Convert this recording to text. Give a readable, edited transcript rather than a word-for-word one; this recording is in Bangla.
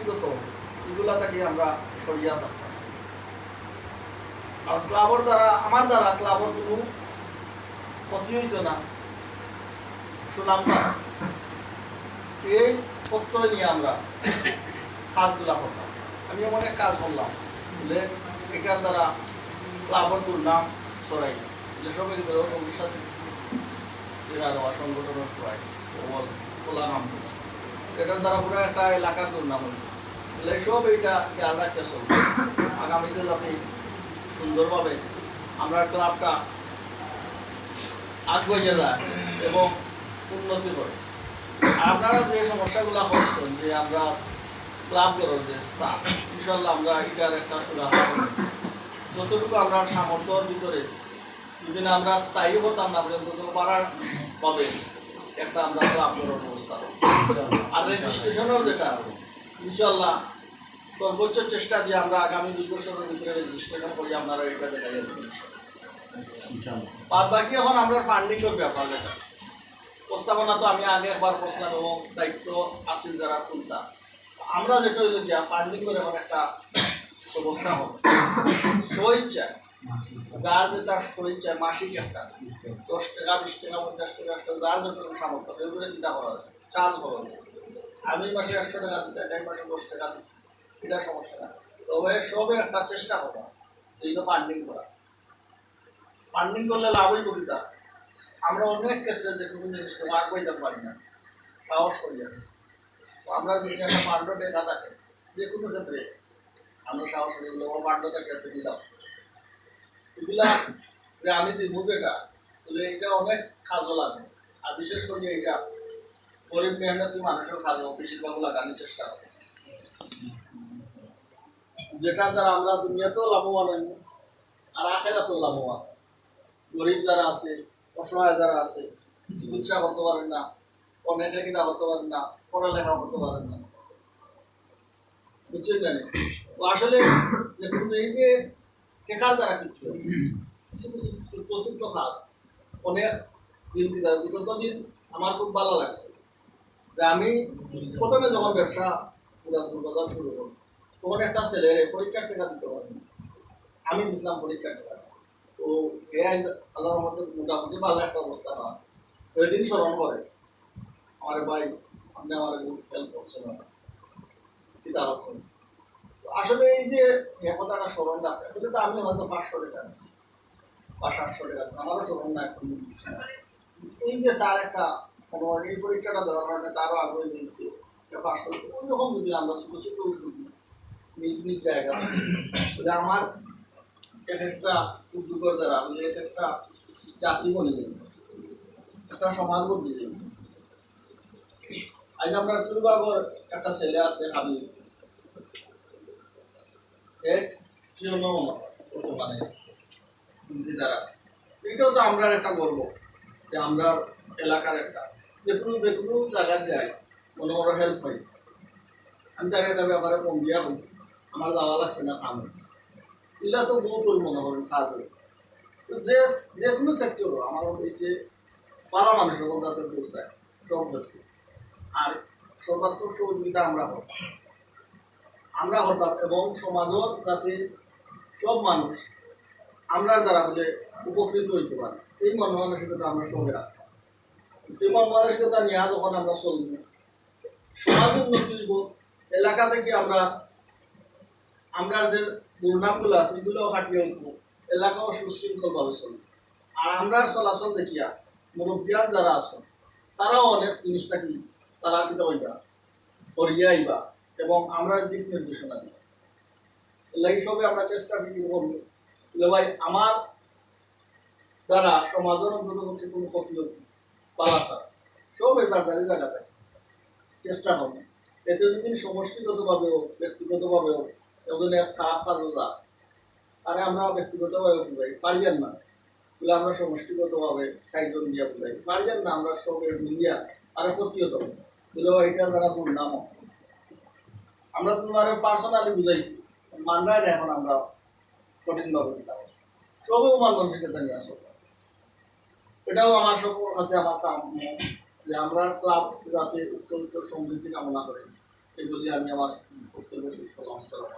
সমষ্টিগত এগুলা থেকে আমরা সরিয়া থাকতাম। আর ক্লাবর দ্বারা আমার দ্বারা ক্লাবর কোনো ক্ষতি হইত না, সুনাম ছাড়া। এই প্রত্যয় নিয়ে আমরা কাজগুলা করতাম। আমি অনেক কাজ করলাম বলে এটার দ্বারা ক্লাবর দুর্নাম সরাই বলে সবাই সমস্যা দেওয়া সংগঠনের সরাই খোলা নাম এটার দ্বারা পুরো একটা এলাকার দুর্নাম হইল বলে সব এইটা খেয়াল রাখতে চলবে। আগামীতে যাতে সুন্দরভাবে আমরা ক্লাবটা আগুয়ে যায় এবং উন্নতি করে। আপনারা যে সমস্যাগুলো করছেন যে আমরা ক্লাব করার যে স্থান, ইনশাল্লাহ আমরা এটার একটা সুরাহা করি। যতটুকু আমরা সামর্থ্যর ভিতরে যদি না আমরা স্থায়ী হতাম না পর্যন্ত পাড়ার পাবে একটা আমরা ক্লাব করার ব্যবস্থা। আর রেজিস্ট্রেশনের যেটা ইনশাল্লাহ সর্বোচ্চ চেষ্টা দিয়ে আমরা আগামী 2 বছরের ভিতরে রেজিস্ট্রেশন করি। আপনারা এটা দেখা যাবে। বাদ বাকি এখন আমরা ফান্ডিংয়ের ব্যাপার যেটা প্রস্তাবনা তো আমি আগে একবার বসলাম এবং দায়িত্ব আসিল যারা তুলতা। আমরা যেটা হইল গিয়া ফান্ডিং করে এখন একটা ব্যবস্থা হবে স্বইচ্ছায়, যার যেটা স্বইচ্ছায় মাসিক একটা 10 টাকা 20 টাকা 50 টাকা যার যতটুকু সামর্থ্য এগুলো চিন্তা করা যায়, চার্জ করা যায়। আমি মাসে 100 টাকা দিচ্ছি, এক মাসে 10 টাকা দিচ্ছি, এটা সমস্যা না। তবে সবে একটা চেষ্টা করবো এইটা ফান্ডিং করা। ফান্ডিং করলে লাভ হইব কিতা, আমরা অনেক ক্ষেত্রে যে কোনো জিনিস আগ পাইতে পারি না, সাহস করি না। আমরা যদি একটা ফান্ড দেখা থাকে যে কোনো ক্ষেত্রে আমরা সাহস করি বলে আমার ফান্ডটা কাছে দিলাম এগুলা যে আমি দিব যেটা বলে এটা অনেক কাজও লাগে। আর বিশেষ করে এটা গরিব মেহনতি মানুষের কাজও বেশিরভাগ লাগানোর চেষ্টা করে, যেটার দ্বারা আমরা দুনিয়াতেও লাভবান হইব আর আখেরাতেও লাভবান। গরিব যারা আছে, অসহায় যারা আছে, চিকিৎসা করতে পারেন না, অনেকে কিনা করতে পারেন না, পড়ালেখা করতে পারেন না, বুঝছেন জানি। আসলে এই যে টেকার দ্বারা কিছু প্রচুর কাজ অনেক দিন বিগত দিন আমার খুব ভালো লাগছে যে আমি প্রথমে যখন ব্যবসা পুরা শুরু করি তখন একটা ছেলের পরীক্ষার টাকা দিতে পারি, আমি দিছিলাম পরীক্ষার টাকা। তো এরাই আল্লাহর মধ্যে মোটামুটি ভালো একটা অবস্থা আছে। ওই দিন স্মরণ করে আমার ভাই আপনি আমার হেল্প করছেন আসলে এই যে কথাটা স্মরণটা আছে আসলে তো আমি হয়তো 500 টাকা দিচ্ছি বা 700 টাকা দিচ্ছি, আমারও স্মরণ না এখন দিচ্ছি না। এই যে তার একটা এই পরীক্ষাটা দেওয়ার কারণে তারও আগ্রহ দিয়েছি 500 টাকা। ওইরকম যদি আমরা ছোটো ছোটো নিজ নিজ জায়গা আমার এক একটা উদ্যোগের দ্বারা আমি এক একটা জাতি বলি একটা সমাজ বদলে দেব। আজ আমরা তুলবাগর একটা ছেলে আছে আমি এক বর্তমানে যারা আছে এটাও তো আমরা একটা গর্ব যে আমরা এলাকার একটা যে কোনো জায়গায় যাই মনে বড় হেল্প হয়। আমি তার একটা ব্যাপারে ফোন দিয়া হয়েছি, আমার যাওয়া লাগছে না কাম, এগুলা তো বহুত মনে করেন কাজ হয়। তো যে কোনো সেক্টর আমার হয়েছে পালা মানুষ সকল যাতে পৌঁছায় সব ক্ষেত্রে। আর সর্বাত্মক সহযোগিতা আমরা হঠাৎ এবং সমাজের যাতে সব মানুষ আমরা দ্বারা বলে উপকৃত হইতে পারে এই মন মানসিকতা আমরা সঙ্গে রাখতাম। এই মন মানসিকতা নিয়ে যখন আমরা চলব সমাজ উন্নতি হইব, এলাকা থেকে আমরা যে দুর্নামগুলো আছে এগুলোও কাটিয়ে উঠবো, এলাকাও সুশৃঙ্খলভাবে চলবে। আর আমরা চলাচল দেখিয়া মুরব্বিয়ান যারা আছেন তারাও অনেক জিনিসটা কি তারা কিন্তু ওইটা করিয়া আইবা এবং আমরা দিক নির্দেশনা দিই। এই সবে আমরা চেষ্টা করবো যে ভাই আমার দ্বারা সমাজের অন্তর্গত কোনো ক্ষতি হোক পালাসা সব তার দ্বারা জায়গাতে চেষ্টা করবো। এতে যদি সমষ্টিগতভাবে হোক ব্যক্তিগতভাবে হোক এজনের খারাপ কাজ যায় তাহলে আমরা ব্যক্তিগতভাবে বুঝাই পারিয়েন না বলে আমরা সমষ্টিগতভাবে সাইজন দিয়া বুঝাই পারিয়েন না আমরা সবের মিলিয়া আরো ক্ষতিহত বলে এটার দ্বারা দুর্নাম আমরা তোমার পার্সোনালি বুঝাইছি মানরাই না। এখন আমরা কঠিনভাবে দিতে হবে সবেও মানসিকতা নিয়ে আসো, এটাও আমার সব কাছে আমার কাম্য যে আমরা ক্লাব যাতে উত্তর সমৃদ্ধি কামনা করি এগুলি আমি আমার আসসালাম।